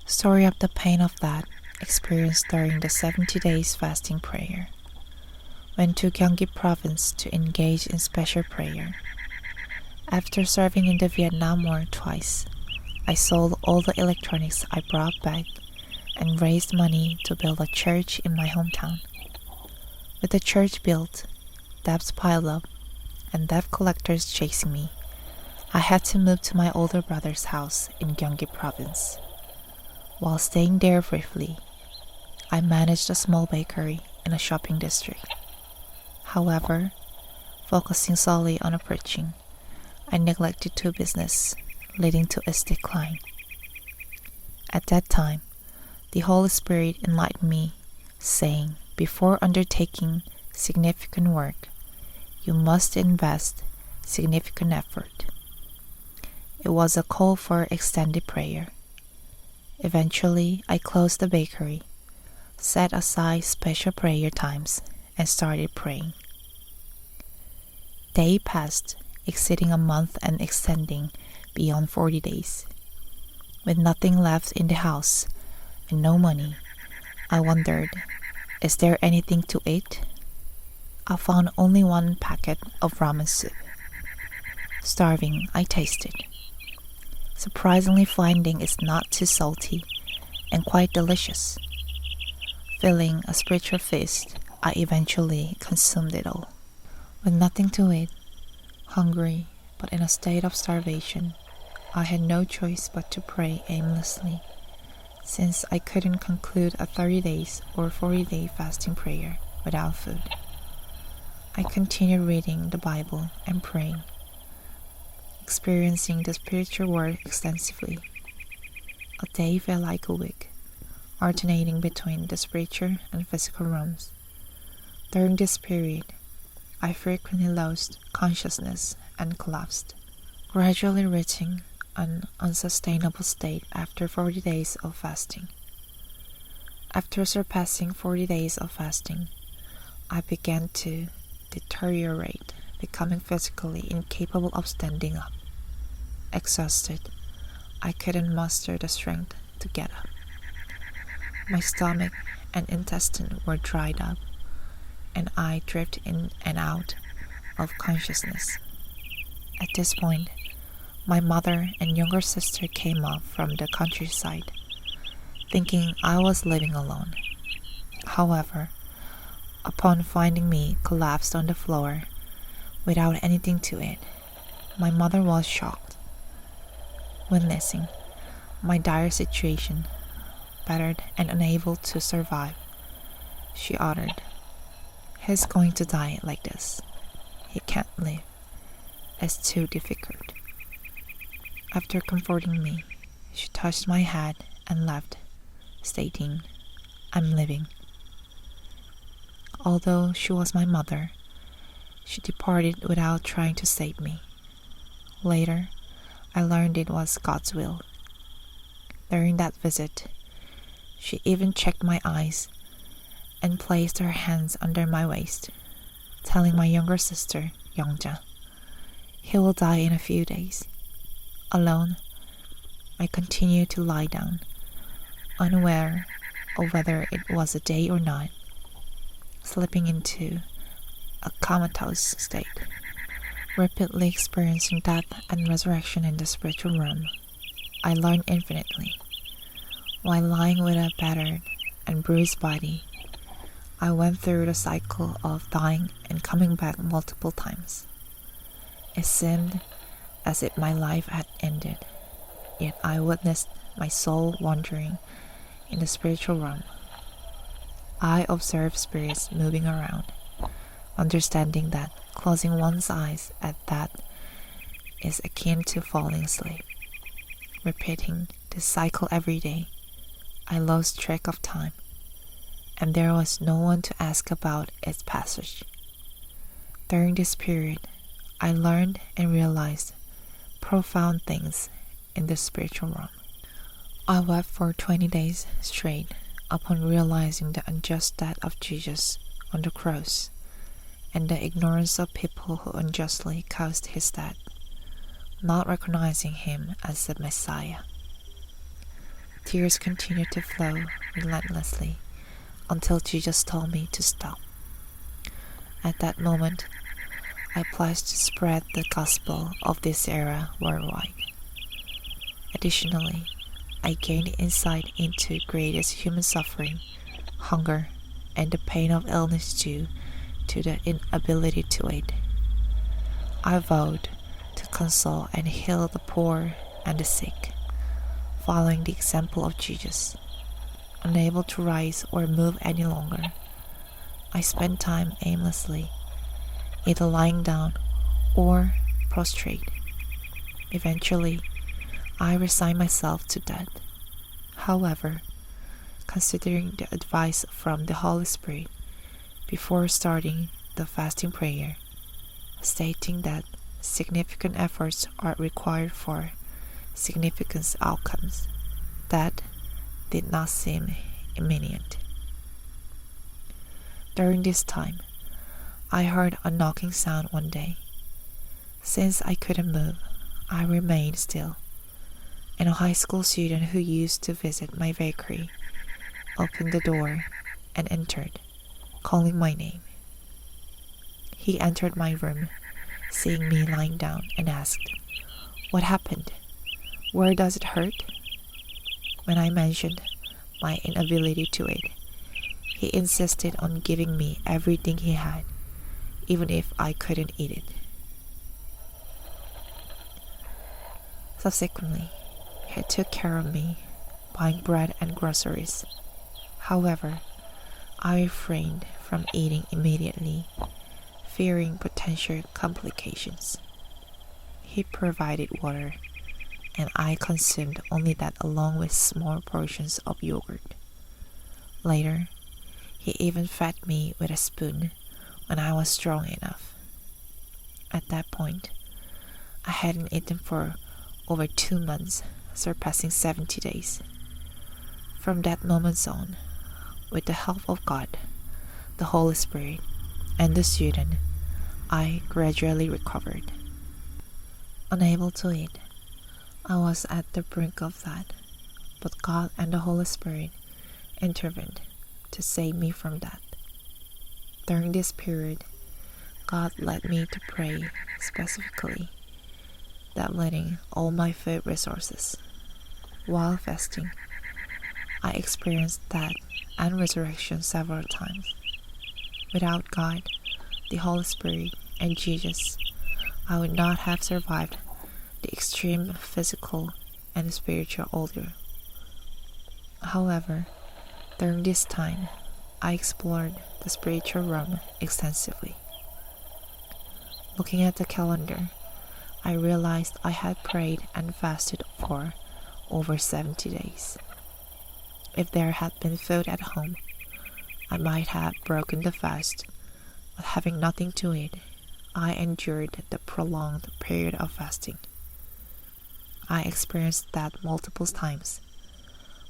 Story of the pain of that experienced during the 70 days fasting prayer. Went to Gyeonggi province to engage in special prayer. After serving in the Vietnam War twice, I sold all the electronics I brought back and raised money to build a church in my hometown. With the church built, debts piled up, and debt collectors chasing me, I had to move to my older brother's house in Gyeonggi province. While staying there briefly, I managed a small bakery in a shopping district. However, focusing solely on preaching, I neglected to business, leading to its decline. At that time, the Holy Spirit enlightened me, saying, before undertaking significant work, you must invest significant effort. It was a call for extended prayer. Eventually, I closed the bakery, set aside special prayer times, and started praying. Day passed, exceeding a month and extending beyond 40 days. With nothing left in the house and no money, I wondered, is there anything to eat? I found only one packet of ramen soup. Starving, I tasted. Surprisingly finding it's not too salty and quite delicious. Feeling a spiritual feast, I eventually consumed it all. With nothing to eat, hungry but in a state of starvation, I had no choice but to pray aimlessly, since I couldn't conclude a 30 days or 40-day fasting prayer without food. I continued reading the Bible and praying, experiencing the spiritual world extensively. A day felt like a week, alternating between the spiritual and physical realms. During this period, I frequently lost consciousness and collapsed, gradually reaching an unsustainable state after 40 days of fasting. After surpassing 40 days of fasting, I began to deteriorate, becoming physically incapable of standing up. Exhausted, I couldn't muster the strength to get up. My stomach and intestine were dried up, and I drifted in and out of consciousness. At this point, my mother and younger sister came up from the countryside, thinking I was living alone. However, upon finding me collapsed on the floor without anything to eat, my mother was shocked. Witnessing my dire situation, battered and unable to survive, she uttered, "He's going to die like this. He can't live. It's too difficult." After comforting me, she touched my head and left, stating, "I'm living." Although she was my mother, she departed without trying to save me. Later, I learned it was God's will. During that visit, she even checked my eyes and placed her hands under my waist, telling my younger sister, Youngja, "He will die in a few days." Alone, I continued to lie down, unaware of whether it was a day or not, slipping into a comatose state, rapidly experiencing death and resurrection in the spiritual realm. I learned infinitely. While lying with a battered and bruised body, I went through the cycle of dying and coming back multiple times. It seemed as if my life had ended, yet I witnessed my soul wandering in the spiritual realm. I observed spirits moving around, understanding that closing one's eyes at that is akin to falling asleep. Repeating this cycle every day, I lost track of time, and there was no one to ask about its passage. During this period, I learned and realized profound things in the spiritual realm. I wept for 20 days straight upon realizing the unjust death of Jesus on the cross and the ignorance of people who unjustly caused his death, not recognizing him as the Messiah. Tears continued to flow relentlessly until Jesus told me to stop. At that moment, I pledged to spread the gospel of this era worldwide. Additionally, I gained insight into greatest human suffering, hunger, and the pain of illness due to the inability to eat. I vowed to console and heal the poor and the sick, following the example of Jesus. Unable to rise or move any longer, I spent time aimlessly, either lying down or prostrate. Eventually, I resigned myself to death. However, considering the advice from the Holy Spirit before starting the fasting prayer, stating that significant efforts are required for significant outcomes, that did not seem imminent. During this time, I heard a knocking sound one day. Since I couldn't move, I remained still, and a high school student who used to visit my bakery opened the door and entered, calling my name. He entered my room, seeing me lying down, and asked, "What happened? Where does it hurt?" When I mentioned my inability to eat, he insisted on giving me everything he had, even if I couldn't eat it. Subsequently, he took care of me, buying bread and groceries. However, I refrained from eating immediately, fearing potential complications. He provided water, and I consumed only that along with small portions of yogurt. Later, he even fed me with a spoon when I was strong enough. At that point, I hadn't eaten for over 2 months, surpassing 70 days. From that moment on, with the help of God, the Holy Spirit, and the student, I gradually recovered. Unable to eat, I was at the brink of that, but God and the Holy Spirit intervened to save me from that. During this period, God led me to pray specifically that letting all my food resources. While fasting, I experienced death and resurrection several times. Without God, the Holy Spirit, and Jesus, I would not have survived the extreme physical and spiritual ordeal. However, during this time, I explored the spiritual realm extensively. Looking at the calendar, I realized I had prayed and fasted for over 70 days. If there had been food at home, I might have broken the fast, but having nothing to eat, I endured the prolonged period of fasting. I experienced that multiple times,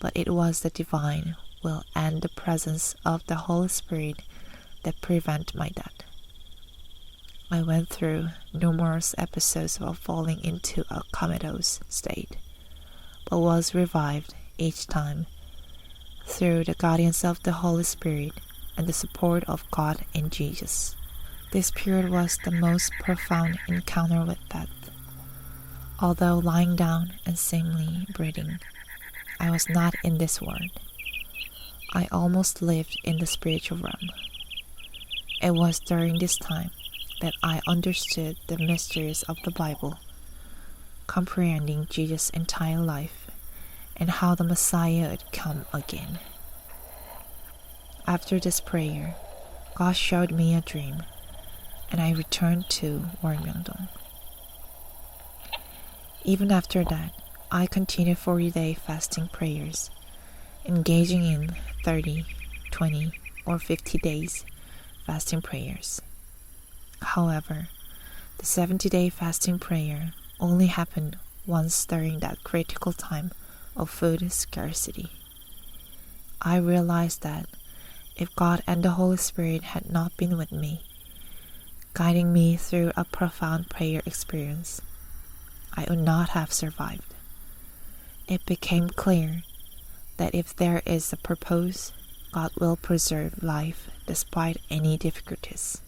but it was the divine will and the presence of the Holy Spirit that prevent my death. I went through numerous episodes of falling into a comatose state, but was revived each time through the guidance of the Holy Spirit and the support of God and Jesus. This period was the most profound encounter with death. Although lying down and seemingly breathing, I was not in this world. I almost lived in the spiritual realm. It was during this time that I understood the mysteries of the Bible, comprehending Jesus' entire life and how the Messiah would come again. After this prayer, God showed me a dream, and I returned to Myeongseok. Even after that, I continued 40-day fasting prayers, engaging in 30, 20, or 50 days fasting prayers. However, the 70-day fasting prayer only happened once during that critical time of food scarcity. I realized that if God and the Holy Spirit had not been with me, guiding me through a profound prayer experience, I would not have survived. It became clear that if there is a purpose, God will preserve life despite any difficulties.